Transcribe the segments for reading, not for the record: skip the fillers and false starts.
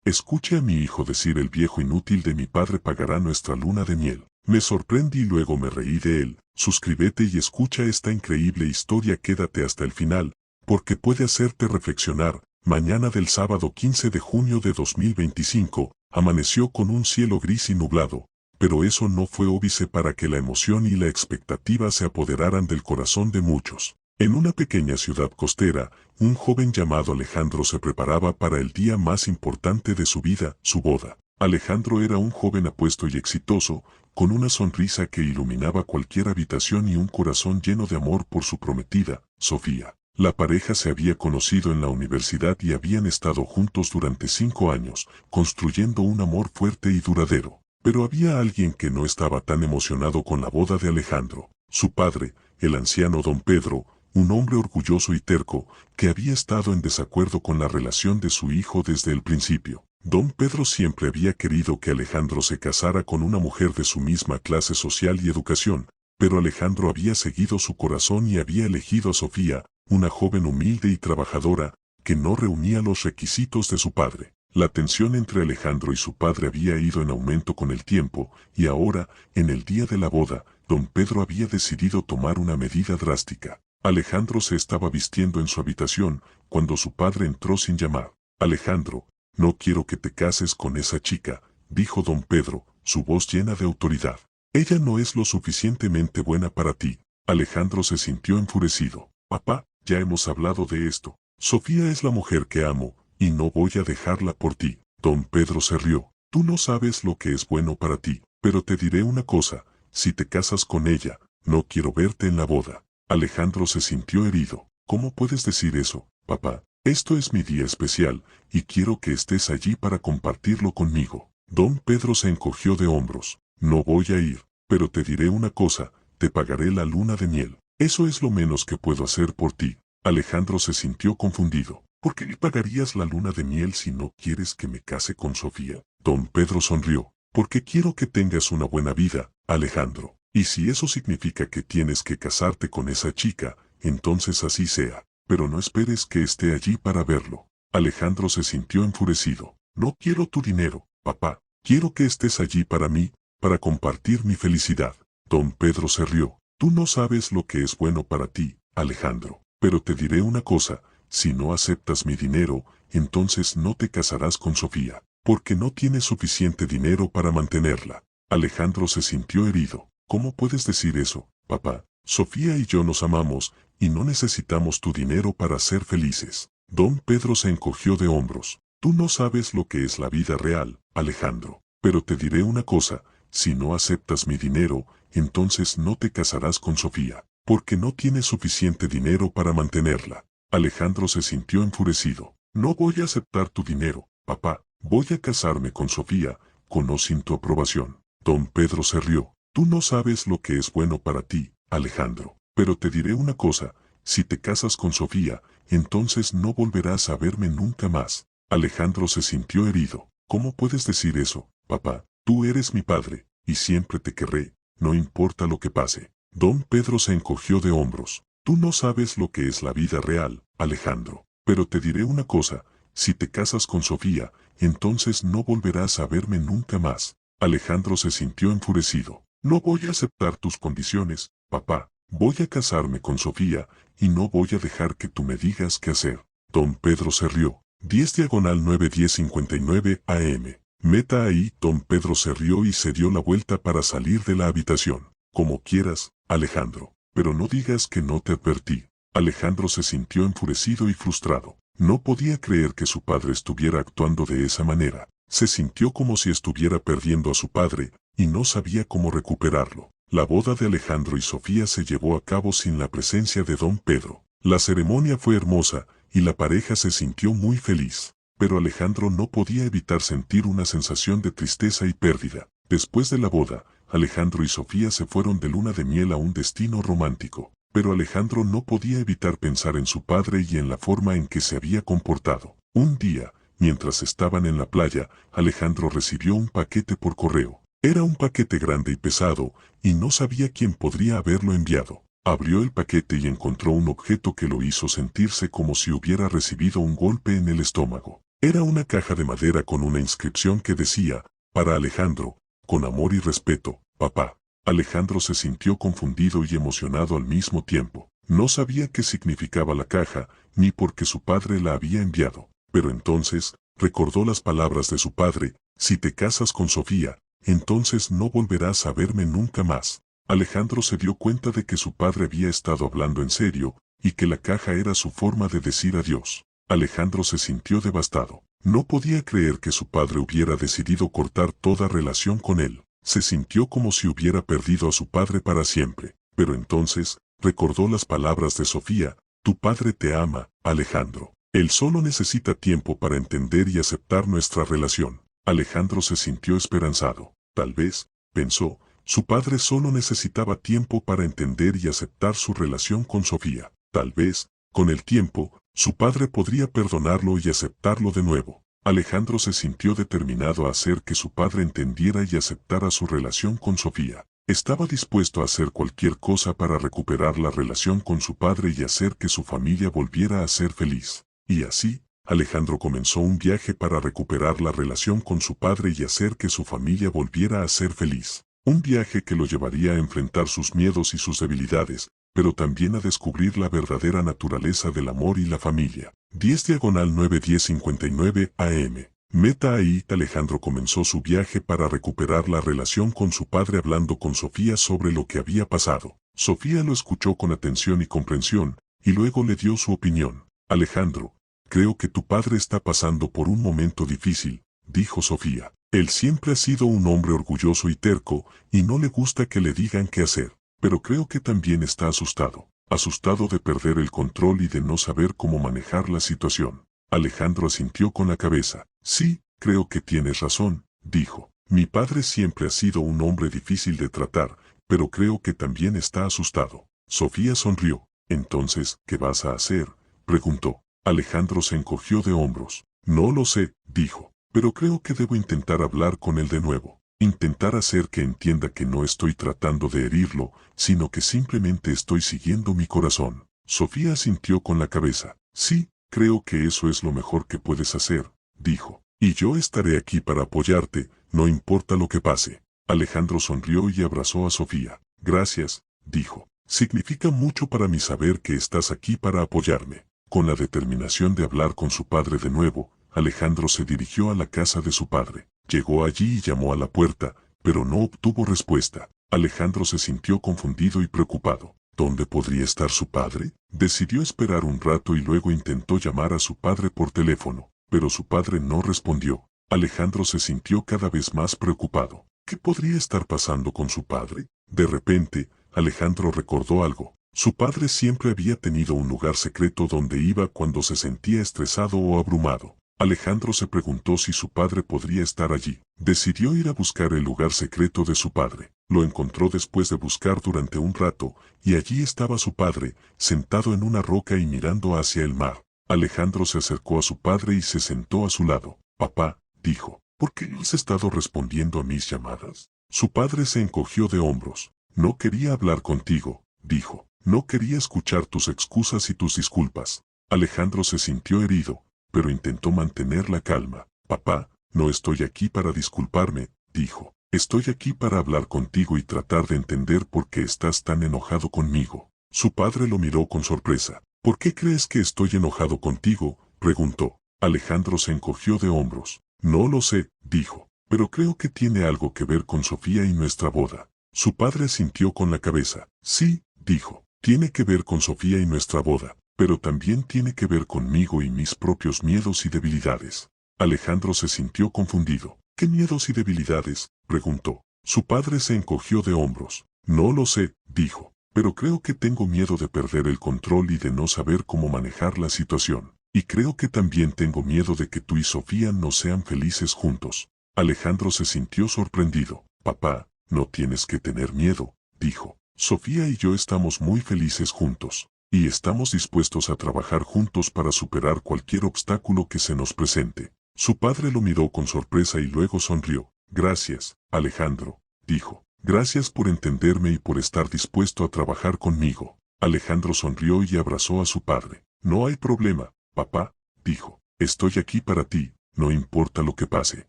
Escuche a mi hijo decir: el viejo inútil de mi padre pagará nuestra luna de miel. Me sorprendí y luego me reí de él. Suscríbete y escucha esta increíble historia, quédate hasta el final, porque puede hacerte reflexionar. Mañana del sábado 15 de junio de 2025, amaneció con un cielo gris y nublado, pero eso no fue óbice para que la emoción y la expectativa se apoderaran del corazón de muchos. En una pequeña ciudad costera, un joven llamado Alejandro se preparaba para el día más importante de su vida, su boda. Alejandro era un joven apuesto y exitoso, con una sonrisa que iluminaba cualquier habitación y un corazón lleno de amor por su prometida, Sofía. La pareja se había conocido en la universidad y habían estado juntos durante 5 años, construyendo un amor fuerte y duradero. Pero había alguien que no estaba tan emocionado con la boda de Alejandro: su padre, el anciano don Pedro, un hombre orgulloso y terco, que había estado en desacuerdo con la relación de su hijo desde el principio. Don Pedro siempre había querido que Alejandro se casara con una mujer de su misma clase social y educación, pero Alejandro había seguido su corazón y había elegido a Sofía, una joven humilde y trabajadora, que no reunía los requisitos de su padre. La tensión entre Alejandro y su padre había ido en aumento con el tiempo, y ahora, en el día de la boda, don Pedro había decidido tomar una medida drástica. Alejandro se estaba vistiendo en su habitación, cuando su padre entró sin llamar. «Alejandro, no quiero que te cases con esa chica», dijo don Pedro, su voz llena de autoridad. «Ella no es lo suficientemente buena para ti». Alejandro se sintió enfurecido. «Papá, ya hemos hablado de esto. Sofía es la mujer que amo, y no voy a dejarla por ti». Don Pedro se rió. «Tú no sabes lo que es bueno para ti, pero te diré una cosa: si te casas con ella, no quiero verte en la boda». Alejandro se sintió herido. «¿Cómo puedes decir eso, papá? Esto es mi día especial, y quiero que estés allí para compartirlo conmigo». Don Pedro se encogió de hombros. «No voy a ir, pero te diré una cosa: te pagaré la luna de miel. Eso es lo menos que puedo hacer por ti». Alejandro se sintió confundido. «¿Por qué me pagarías la luna de miel si no quieres que me case con Sofía?». Don Pedro sonrió. «Porque quiero que tengas una buena vida, Alejandro. Y si eso significa que tienes que casarte con esa chica, entonces así sea. Pero no esperes que esté allí para verlo». Alejandro se sintió enfurecido. «No quiero tu dinero, papá. Quiero que estés allí para mí, para compartir mi felicidad». Don Pedro se rió. «Tú no sabes lo que es bueno para ti, Alejandro. Pero te diré una cosa: si no aceptas mi dinero, entonces no te casarás con Sofía, porque no tienes suficiente dinero para mantenerla». Alejandro se sintió herido. «¿Cómo puedes decir eso, papá? Sofía y yo nos amamos, y no necesitamos tu dinero para ser felices». Don Pedro se encogió de hombros. «Tú no sabes lo que es la vida real, Alejandro. Pero te diré una cosa: si no aceptas mi dinero, entonces no te casarás con Sofía, porque no tienes suficiente dinero para mantenerla». Alejandro se sintió enfurecido. «No voy a aceptar tu dinero, papá. Voy a casarme con Sofía, con o sin tu aprobación». Don Pedro se rió. «Tú no sabes lo que es bueno para ti, Alejandro. Pero te diré una cosa: si te casas con Sofía, entonces no volverás a verme nunca más». Alejandro se sintió herido. «¿Cómo puedes decir eso, papá? Tú eres mi padre, y siempre te querré, no importa lo que pase». Don Pedro se encogió de hombros. «Tú no sabes lo que es la vida real, Alejandro. Pero te diré una cosa: si te casas con Sofía, entonces no volverás a verme nunca más». Alejandro se sintió enfurecido. «No voy a aceptar tus condiciones, papá. Voy a casarme con Sofía, y no voy a dejar que tú me digas qué hacer». Don Pedro se rió. 10/9-10:59 AM. Meta ahí. Don Pedro se rió y se dio la vuelta para salir de la habitación. «Como quieras, Alejandro, pero no digas que no te advertí». Alejandro se sintió enfurecido y frustrado. No podía creer que su padre estuviera actuando de esa manera. Se sintió como si estuviera perdiendo a su padre, y no sabía cómo recuperarlo. La boda de Alejandro y Sofía se llevó a cabo sin la presencia de don Pedro. La ceremonia fue hermosa, y la pareja se sintió muy feliz. Pero Alejandro no podía evitar sentir una sensación de tristeza y pérdida. Después de la boda, Alejandro y Sofía se fueron de luna de miel a un destino romántico. Pero Alejandro no podía evitar pensar en su padre y en la forma en que se había comportado. Un día, mientras estaban en la playa, Alejandro recibió un paquete por correo. Era un paquete grande y pesado, y no sabía quién podría haberlo enviado. Abrió el paquete y encontró un objeto que lo hizo sentirse como si hubiera recibido un golpe en el estómago. Era una caja de madera con una inscripción que decía, para Alejandro, con amor y respeto, papá. Alejandro se sintió confundido y emocionado al mismo tiempo. No sabía qué significaba la caja, ni por qué su padre la había enviado. Pero entonces, recordó las palabras de su padre, si te casas con Sofía, entonces no volverás a verme nunca más. Alejandro se dio cuenta de que su padre había estado hablando en serio, y que la caja era su forma de decir adiós. Alejandro se sintió devastado. No podía creer que su padre hubiera decidido cortar toda relación con él. Se sintió como si hubiera perdido a su padre para siempre. Pero entonces, recordó las palabras de Sofía, tu padre te ama, Alejandro. Él solo necesita tiempo para entender y aceptar nuestra relación. Alejandro se sintió esperanzado. Tal vez, pensó, su padre solo necesitaba tiempo para entender y aceptar su relación con Sofía. Tal vez, con el tiempo, su padre podría perdonarlo y aceptarlo de nuevo. Alejandro se sintió determinado a hacer que su padre entendiera y aceptara su relación con Sofía. Estaba dispuesto a hacer cualquier cosa para recuperar la relación con su padre y hacer que su familia volviera a ser feliz. Y así, Alejandro comenzó un viaje para recuperar la relación con su padre y hacer que su familia volviera a ser feliz. Un viaje que lo llevaría a enfrentar sus miedos y sus debilidades, pero también a descubrir la verdadera naturaleza del amor y la familia. 10/9/10:59 AM. Meta ahí, Alejandro comenzó su viaje para recuperar la relación con su padre hablando con Sofía sobre lo que había pasado. Sofía lo escuchó con atención y comprensión, y luego le dio su opinión. Alejandro, creo que tu padre está pasando por un momento difícil, dijo Sofía. Él siempre ha sido un hombre orgulloso y terco, y no le gusta que le digan qué hacer. Pero creo que también está asustado. Asustado de perder el control y de no saber cómo manejar la situación. Alejandro asintió con la cabeza. Sí, creo que tienes razón, dijo. Mi padre siempre ha sido un hombre difícil de tratar, pero creo que también está asustado. Sofía sonrió. Entonces, ¿qué vas a hacer?, preguntó. Alejandro se encogió de hombros. No lo sé, dijo, pero creo que debo intentar hablar con él de nuevo. Intentar hacer que entienda que no estoy tratando de herirlo, sino que simplemente estoy siguiendo mi corazón. Sofía asintió con la cabeza. Sí, creo que eso es lo mejor que puedes hacer, dijo. Y yo estaré aquí para apoyarte, no importa lo que pase. Alejandro sonrió y abrazó a Sofía. Gracias, dijo. Significa mucho para mí saber que estás aquí para apoyarme. Con la determinación de hablar con su padre de nuevo, Alejandro se dirigió a la casa de su padre. Llegó allí y llamó a la puerta, pero no obtuvo respuesta. Alejandro se sintió confundido y preocupado. ¿Dónde podría estar su padre? Decidió esperar un rato y luego intentó llamar a su padre por teléfono, pero su padre no respondió. Alejandro se sintió cada vez más preocupado. ¿Qué podría estar pasando con su padre? De repente, Alejandro recordó algo. Su padre siempre había tenido un lugar secreto donde iba cuando se sentía estresado o abrumado. Alejandro se preguntó si su padre podría estar allí. Decidió ir a buscar el lugar secreto de su padre. Lo encontró después de buscar durante un rato, y allí estaba su padre, sentado en una roca y mirando hacia el mar. Alejandro se acercó a su padre y se sentó a su lado. Papá, dijo, ¿por qué no has estado respondiendo a mis llamadas? Su padre se encogió de hombros. No quería hablar contigo, dijo. No quería escuchar tus excusas y tus disculpas. Alejandro se sintió herido, pero intentó mantener la calma. Papá, no estoy aquí para disculparme, dijo. Estoy aquí para hablar contigo y tratar de entender por qué estás tan enojado conmigo. Su padre lo miró con sorpresa. ¿Por qué crees que estoy enojado contigo?, preguntó. Alejandro se encogió de hombros. No lo sé, dijo, pero creo que tiene algo que ver con Sofía y nuestra boda. Su padre asintió con la cabeza. Sí, dijo, tiene que ver con Sofía y nuestra boda, pero también tiene que ver conmigo y mis propios miedos y debilidades. Alejandro se sintió confundido. ¿Qué miedos y debilidades?, preguntó. Su padre se encogió de hombros. No lo sé, dijo, pero creo que tengo miedo de perder el control y de no saber cómo manejar la situación. Y creo que también tengo miedo de que tú y Sofía no sean felices juntos. Alejandro se sintió sorprendido. Papá, no tienes que tener miedo, dijo. Sofía y yo estamos muy felices juntos, y estamos dispuestos a trabajar juntos para superar cualquier obstáculo que se nos presente. Su padre lo miró con sorpresa y luego sonrió. Gracias, Alejandro, dijo. Gracias por entenderme y por estar dispuesto a trabajar conmigo. Alejandro sonrió y abrazó a su padre. No hay problema, papá, dijo. Estoy aquí para ti, no importa lo que pase.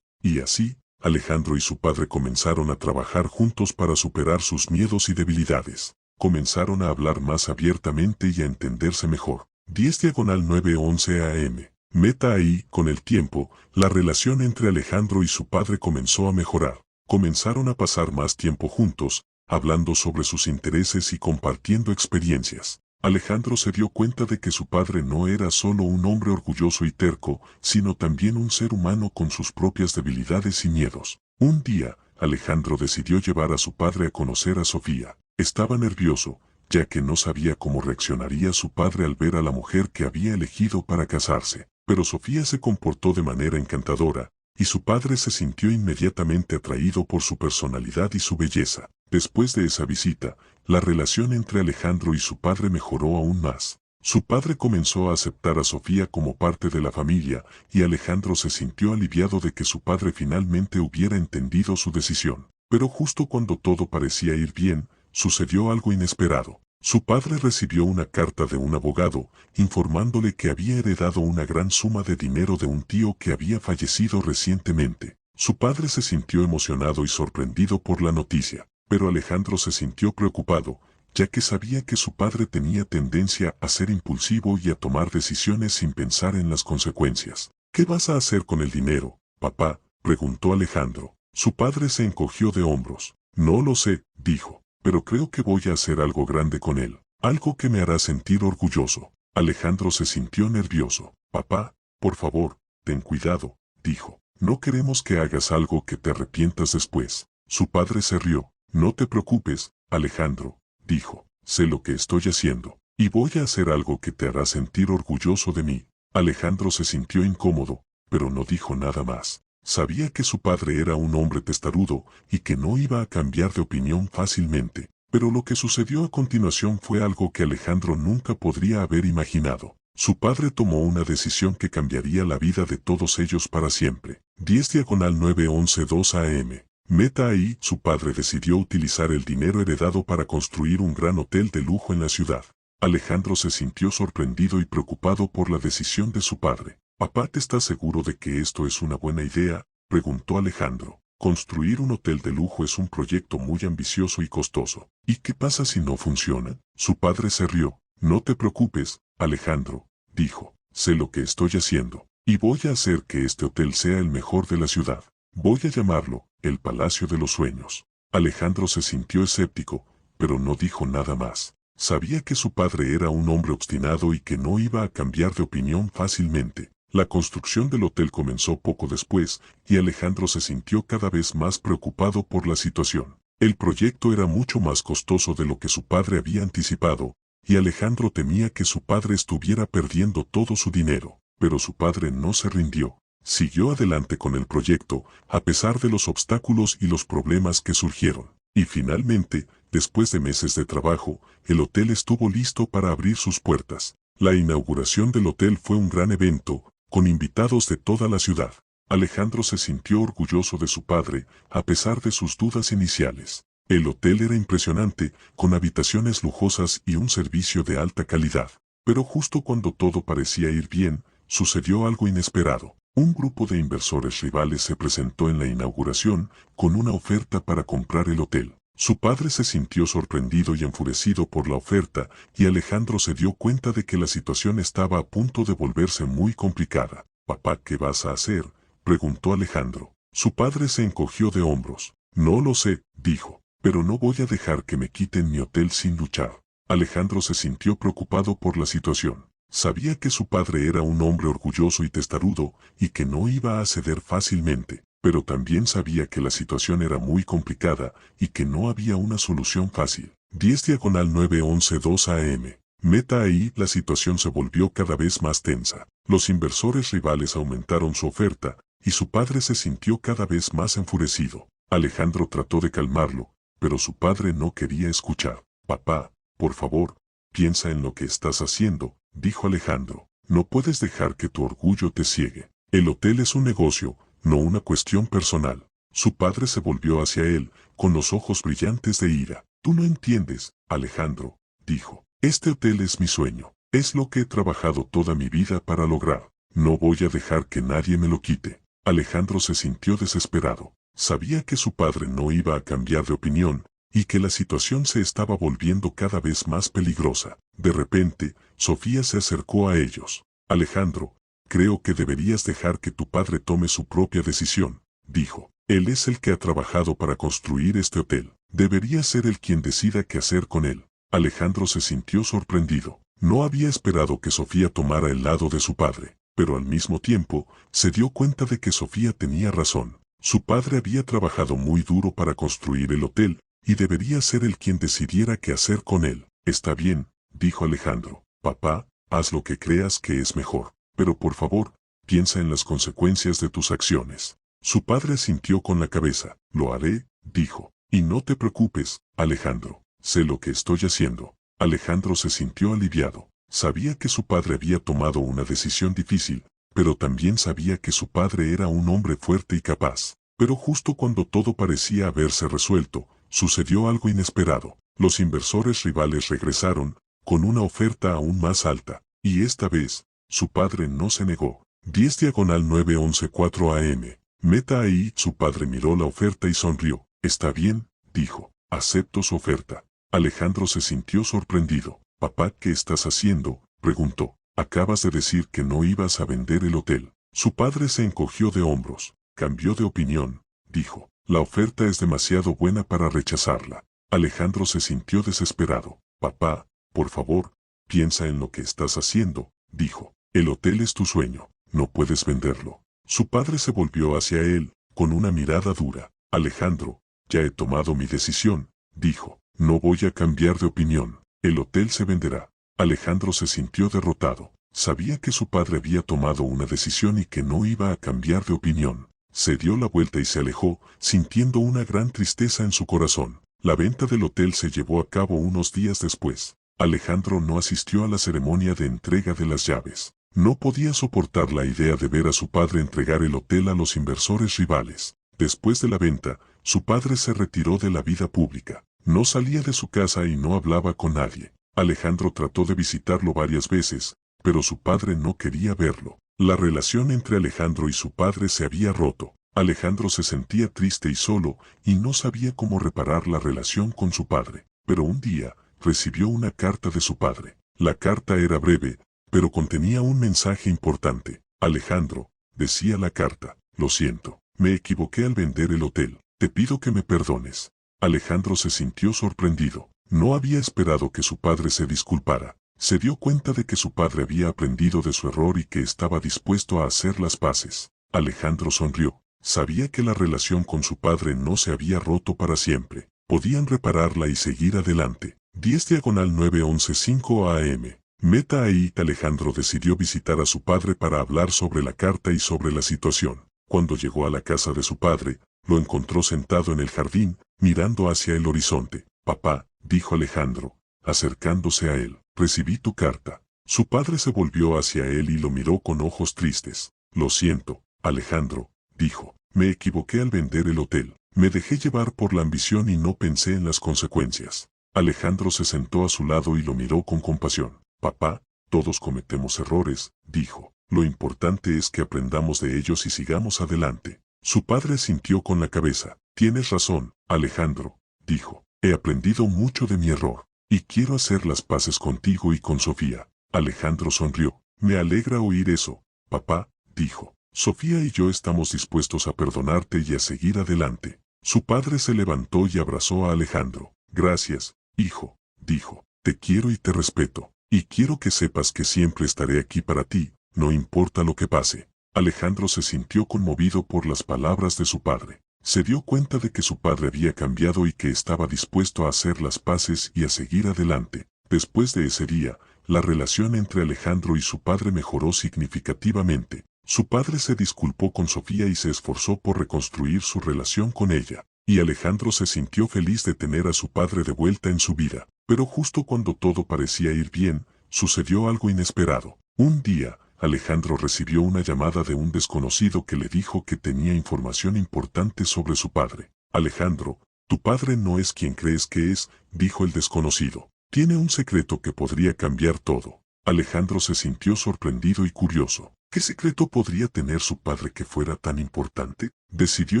Y así, Alejandro y su padre comenzaron a trabajar juntos para superar sus miedos y debilidades. Comenzaron a hablar más abiertamente y a entenderse mejor. 10/9:11 AM. Meta ahí, con el tiempo, la relación entre Alejandro y su padre comenzó a mejorar. Comenzaron a pasar más tiempo juntos, hablando sobre sus intereses y compartiendo experiencias. Alejandro se dio cuenta de que su padre no era solo un hombre orgulloso y terco, sino también un ser humano con sus propias debilidades y miedos. Un día, Alejandro decidió llevar a su padre a conocer a Sofía. Estaba nervioso, ya que no sabía cómo reaccionaría su padre al ver a la mujer que había elegido para casarse. Pero Sofía se comportó de manera encantadora, y su padre se sintió inmediatamente atraído por su personalidad y su belleza. Después de esa visita, la relación entre Alejandro y su padre mejoró aún más. Su padre comenzó a aceptar a Sofía como parte de la familia, y Alejandro se sintió aliviado de que su padre finalmente hubiera entendido su decisión. Pero justo cuando todo parecía ir bien, sucedió algo inesperado. Su padre recibió una carta de un abogado, informándole que había heredado una gran suma de dinero de un tío que había fallecido recientemente. Su padre se sintió emocionado y sorprendido por la noticia, pero Alejandro se sintió preocupado, ya que sabía que su padre tenía tendencia a ser impulsivo y a tomar decisiones sin pensar en las consecuencias. ¿Qué vas a hacer con el dinero, papá?, preguntó Alejandro. Su padre se encogió de hombros. No lo sé, dijo, pero creo que voy a hacer algo grande con él, algo que me hará sentir orgulloso. Alejandro se sintió nervioso. Papá, por favor, ten cuidado, dijo. No queremos que hagas algo que te arrepientas después. Su padre se rió. No te preocupes, Alejandro, dijo. Sé lo que estoy haciendo, y voy a hacer algo que te hará sentir orgulloso de mí. Alejandro se sintió incómodo, pero no dijo nada más. Sabía que su padre era un hombre testarudo y que no iba a cambiar de opinión fácilmente, pero lo que sucedió a continuación fue algo que Alejandro nunca podría haber imaginado. Su padre tomó una decisión que cambiaría la vida de todos ellos para siempre. 10/9:11:2 AM. Meta ahí, su padre decidió utilizar el dinero heredado para construir un gran hotel de lujo en la ciudad. Alejandro se sintió sorprendido y preocupado por la decisión de su padre. «Papá, ¿te estás seguro de que esto es una buena idea?», preguntó Alejandro. Construir un hotel de lujo es un proyecto muy ambicioso y costoso. ¿Y qué pasa si no funciona? Su padre se rió. No te preocupes, Alejandro, dijo. Sé lo que estoy haciendo, y voy a hacer que este hotel sea el mejor de la ciudad. Voy a llamarlo el Palacio de los Sueños. Alejandro se sintió escéptico, pero no dijo nada más. Sabía que su padre era un hombre obstinado y que no iba a cambiar de opinión fácilmente. La construcción del hotel comenzó poco después, y Alejandro se sintió cada vez más preocupado por la situación. El proyecto era mucho más costoso de lo que su padre había anticipado, y Alejandro temía que su padre estuviera perdiendo todo su dinero. Pero su padre no se rindió. Siguió adelante con el proyecto, a pesar de los obstáculos y los problemas que surgieron. Y finalmente, después de meses de trabajo, el hotel estuvo listo para abrir sus puertas. La inauguración del hotel fue un gran evento, con invitados de toda la ciudad. Alejandro se sintió orgulloso de su padre, a pesar de sus dudas iniciales. El hotel era impresionante, con habitaciones lujosas y un servicio de alta calidad. Pero justo cuando todo parecía ir bien, sucedió algo inesperado. Un grupo de inversores rivales se presentó en la inauguración, con una oferta para comprar el hotel. Su padre se sintió sorprendido y enfurecido por la oferta, y Alejandro se dio cuenta de que la situación estaba a punto de volverse muy complicada. «Papá, ¿qué vas a hacer?», preguntó Alejandro. Su padre se encogió de hombros. «No lo sé», dijo, «pero no voy a dejar que me quiten mi hotel sin luchar». Alejandro se sintió preocupado por la situación. Sabía que su padre era un hombre orgulloso y testarudo, y que no iba a ceder fácilmente, pero también sabía que la situación era muy complicada, y que no había una solución fácil. 10/9:11:2 AM. Meta ahí, la situación se volvió cada vez más tensa. Los inversores rivales aumentaron su oferta, y su padre se sintió cada vez más enfurecido. Alejandro trató de calmarlo, pero su padre no quería escuchar. «Papá, por favor, piensa en lo que estás haciendo», dijo Alejandro. «No puedes dejar que tu orgullo te ciegue. El hotel es un negocio, no una cuestión personal». Su padre se volvió hacia él, con los ojos brillantes de ira. «Tú no entiendes, Alejandro», dijo. «Este hotel es mi sueño. Es lo que he trabajado toda mi vida para lograr. No voy a dejar que nadie me lo quite. Alejandro se sintió desesperado. Sabía que su padre no iba a cambiar de opinión, y que la situación se estaba volviendo cada vez más peligrosa. De repente, Sofía se acercó a ellos. Alejandro, creo que deberías dejar que tu padre tome su propia decisión, dijo. Él es el que ha trabajado para construir este hotel. Debería ser él quien decida qué hacer con él. Alejandro se sintió sorprendido. No había esperado que Sofía tomara el lado de su padre, pero al mismo tiempo, se dio cuenta de que Sofía tenía razón. Su padre había trabajado muy duro para construir el hotel, y debería ser él quien decidiera qué hacer con él. Está bien, dijo Alejandro. Papá, haz lo que creas que es mejor, pero por favor, piensa en las consecuencias de tus acciones. Su padre asintió con la cabeza. Lo haré, dijo. Y no te preocupes, Alejandro. Sé lo que estoy haciendo. Alejandro se sintió aliviado. Sabía que su padre había tomado una decisión difícil, pero también sabía que su padre era un hombre fuerte y capaz. Pero justo cuando todo parecía haberse resuelto, sucedió algo inesperado. Los inversores rivales regresaron, con una oferta aún más alta, y esta vez, su padre no se negó. 10/9 11 4 AM. Meta ahí, su padre miró la oferta y sonrió. Está bien, dijo. Acepto su oferta. Alejandro se sintió sorprendido. Papá, ¿qué estás haciendo?, preguntó. Acabas de decir que no ibas a vender el hotel. Su padre se encogió de hombros. Cambió de opinión, dijo. La oferta es demasiado buena para rechazarla. Alejandro se sintió desesperado. Papá, por favor, piensa en lo que estás haciendo, dijo. El hotel es tu sueño. No puedes venderlo. Su padre se volvió hacia él, con una mirada dura. Alejandro, ya he tomado mi decisión, dijo. No voy a cambiar de opinión. El hotel se venderá. Alejandro se sintió derrotado. Sabía que su padre había tomado una decisión y que no iba a cambiar de opinión. Se dio la vuelta y se alejó, sintiendo una gran tristeza en su corazón. La venta del hotel se llevó a cabo unos días después. Alejandro no asistió a la ceremonia de entrega de las llaves. No podía soportar la idea de ver a su padre entregar el hotel a los inversores rivales. Después de la venta, su padre se retiró de la vida pública. No salía de su casa y no hablaba con nadie. Alejandro trató de visitarlo varias veces, pero su padre no quería verlo. La relación entre Alejandro y su padre se había roto. Alejandro se sentía triste y solo, y no sabía cómo reparar la relación con su padre. Pero un día, recibió una carta de su padre. La carta era breve, pero contenía un mensaje importante. Alejandro, decía la carta, lo siento, me equivoqué al vender el hotel. Te pido que me perdones. Alejandro se sintió sorprendido. No había esperado que su padre se disculpara. Se dio cuenta de que su padre había aprendido de su error y que estaba dispuesto a hacer las paces. Alejandro sonrió. Sabía que la relación con su padre no se había roto para siempre. Podían repararla y seguir adelante. 10/9 11 5 AM. Meta ahí, Alejandro decidió visitar a su padre para hablar sobre la carta y sobre la situación. Cuando llegó a la casa de su padre, lo encontró sentado en el jardín, mirando hacia el horizonte. Papá, dijo Alejandro, acercándose a él, recibí tu carta. Su padre se volvió hacia él y lo miró con ojos tristes. Lo siento, Alejandro, dijo, me equivoqué al vender el hotel. Me dejé llevar por la ambición y no pensé en las consecuencias. Alejandro se sentó a su lado y lo miró con compasión. Papá, todos cometemos errores, dijo. Lo importante es que aprendamos de ellos y sigamos adelante. Su padre asintió con la cabeza. Tienes razón, Alejandro, dijo. He aprendido mucho de mi error, y quiero hacer las paces contigo y con Sofía. Alejandro sonrió. Me alegra oír eso, papá, dijo. Sofía y yo estamos dispuestos a perdonarte y a seguir adelante. Su padre se levantó y abrazó a Alejandro. Gracias, hijo, dijo. Te quiero y te respeto. Y quiero que sepas que siempre estaré aquí para ti, no importa lo que pase. Alejandro se sintió conmovido por las palabras de su padre. Se dio cuenta de que su padre había cambiado y que estaba dispuesto a hacer las paces y a seguir adelante. Después de ese día, la relación entre Alejandro y su padre mejoró significativamente. Su padre se disculpó con Sofía y se esforzó por reconstruir su relación con ella. Y Alejandro se sintió feliz de tener a su padre de vuelta en su vida. Pero justo cuando todo parecía ir bien, sucedió algo inesperado. Un día, Alejandro recibió una llamada de un desconocido que le dijo que tenía información importante sobre su padre. Alejandro, tu padre no es quien crees que es, dijo el desconocido. Tiene un secreto que podría cambiar todo. Alejandro se sintió sorprendido y curioso. ¿Qué secreto podría tener su padre que fuera tan importante? Decidió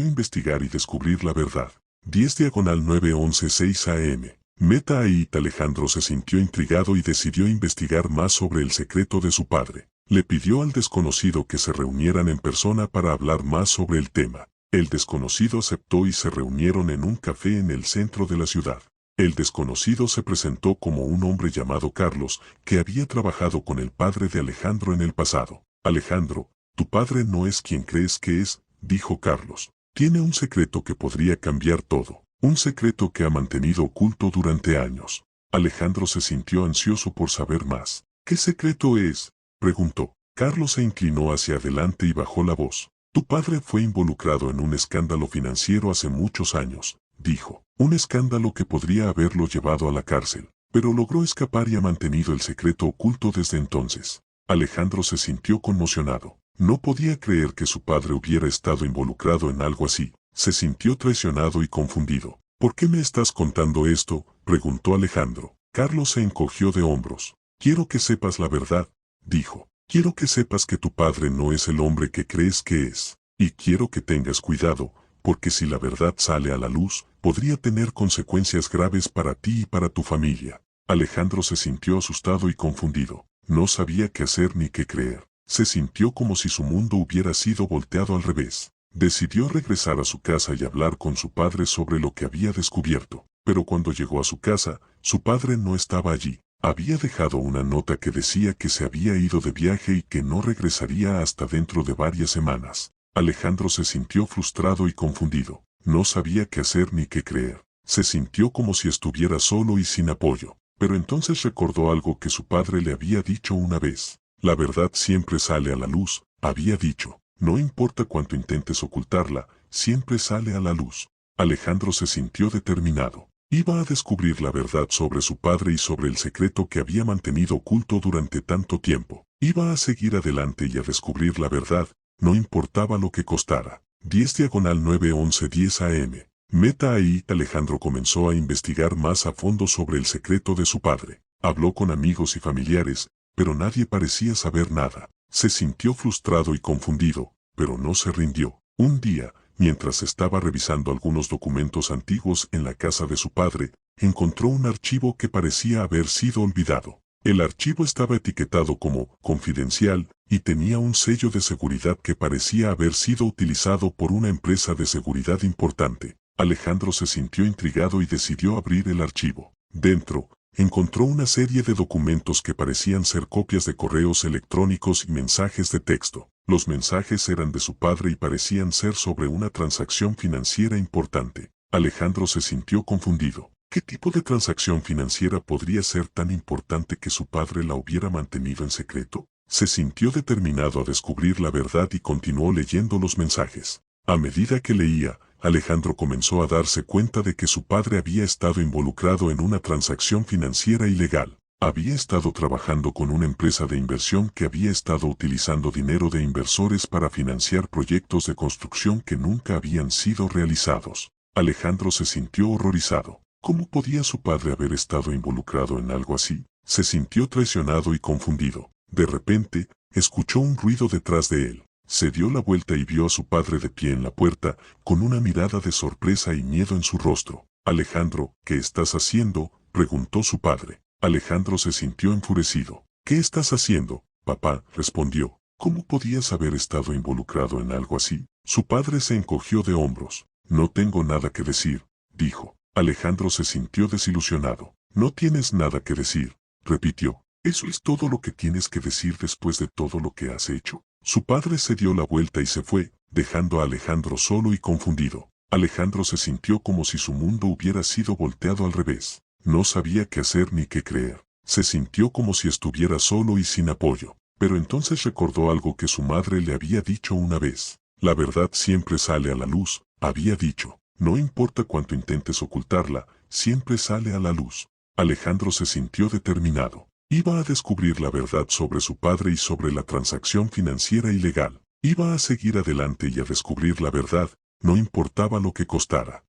investigar y descubrir la verdad. 10/9/11 a.m. Meta ahí. Alejandro se sintió intrigado y decidió investigar más sobre el secreto de su padre. Le pidió al desconocido que se reunieran en persona para hablar más sobre el tema. El desconocido aceptó y se reunieron en un café en el centro de la ciudad. El desconocido se presentó como un hombre llamado Carlos, que había trabajado con el padre de Alejandro en el pasado. Alejandro, tu padre no es quien crees que es, dijo Carlos. Tiene un secreto que podría cambiar todo. Un secreto que ha mantenido oculto durante años. Alejandro se sintió ansioso por saber más. ¿Qué secreto es?, preguntó. Carlos se inclinó hacia adelante y bajó la voz. Tu padre fue involucrado en un escándalo financiero hace muchos años, dijo. Un escándalo que podría haberlo llevado a la cárcel, pero logró escapar y ha mantenido el secreto oculto desde entonces. Alejandro se sintió conmocionado. No podía creer que su padre hubiera estado involucrado en algo así. Se sintió traicionado y confundido. ¿Por qué me estás contando esto?, preguntó Alejandro. Carlos se encogió de hombros. Quiero que sepas la verdad, dijo. Quiero que sepas que tu padre no es el hombre que crees que es. Y quiero que tengas cuidado, porque si la verdad sale a la luz, podría tener consecuencias graves para ti y para tu familia. Alejandro se sintió asustado y confundido. No sabía qué hacer ni qué creer. Se sintió como si su mundo hubiera sido volteado al revés. Decidió regresar a su casa y hablar con su padre sobre lo que había descubierto. Pero cuando llegó a su casa, su padre no estaba allí. Había dejado una nota que decía que se había ido de viaje y que no regresaría hasta dentro de varias semanas. Alejandro se sintió frustrado y confundido. No sabía qué hacer ni qué creer. Se sintió como si estuviera solo y sin apoyo. Pero entonces recordó algo que su padre le había dicho una vez. La verdad siempre sale a la luz, había dicho. No importa cuánto intentes ocultarla, siempre sale a la luz. Alejandro se sintió determinado. Iba a descubrir la verdad sobre su padre y sobre el secreto que había mantenido oculto durante tanto tiempo. Iba a seguir adelante y a descubrir la verdad, no importaba lo que costara. 10/9/11 a.m. Meta ahí. Alejandro comenzó a investigar más a fondo sobre el secreto de su padre. Habló con amigos y familiares, pero nadie parecía saber nada. Se sintió frustrado y confundido, pero no se rindió. Un día, mientras estaba revisando algunos documentos antiguos en la casa de su padre, encontró un archivo que parecía haber sido olvidado. El archivo estaba etiquetado como confidencial y tenía un sello de seguridad que parecía haber sido utilizado por una empresa de seguridad importante. Alejandro se sintió intrigado y decidió abrir el archivo. Dentro, encontró una serie de documentos que parecían ser copias de correos electrónicos y mensajes de texto. Los mensajes eran de su padre y parecían ser sobre una transacción financiera importante. Alejandro se sintió confundido. ¿Qué tipo de transacción financiera podría ser tan importante que su padre la hubiera mantenido en secreto? Se sintió determinado a descubrir la verdad y continuó leyendo los mensajes. A medida que leía, Alejandro comenzó a darse cuenta de que su padre había estado involucrado en una transacción financiera ilegal. Había estado trabajando con una empresa de inversión que había estado utilizando dinero de inversores para financiar proyectos de construcción que nunca habían sido realizados. Alejandro se sintió horrorizado. ¿Cómo podía su padre haber estado involucrado en algo así? Se sintió traicionado y confundido. De repente, escuchó un ruido detrás de él. Se dio la vuelta y vio a su padre de pie en la puerta, con una mirada de sorpresa y miedo en su rostro. Alejandro, ¿qué estás haciendo?, preguntó su padre. Alejandro se sintió enfurecido. ¿Qué estás haciendo, papá?, respondió. ¿Cómo podías haber estado involucrado en algo así? Su padre se encogió de hombros. No tengo nada que decir, dijo. Alejandro se sintió desilusionado. No tienes nada que decir, repitió. ¿Eso es todo lo que tienes que decir después de todo lo que has hecho? Su padre se dio la vuelta y se fue, dejando a Alejandro solo y confundido. Alejandro se sintió como si su mundo hubiera sido volteado al revés. No sabía qué hacer ni qué creer. Se sintió como si estuviera solo y sin apoyo. Pero entonces recordó algo que su madre le había dicho una vez. La verdad siempre sale a la luz, había dicho. No importa cuánto intentes ocultarla, siempre sale a la luz. Alejandro se sintió determinado. Iba a descubrir la verdad sobre su padre y sobre la transacción financiera ilegal. Iba a seguir adelante y a descubrir la verdad, no importaba lo que costara.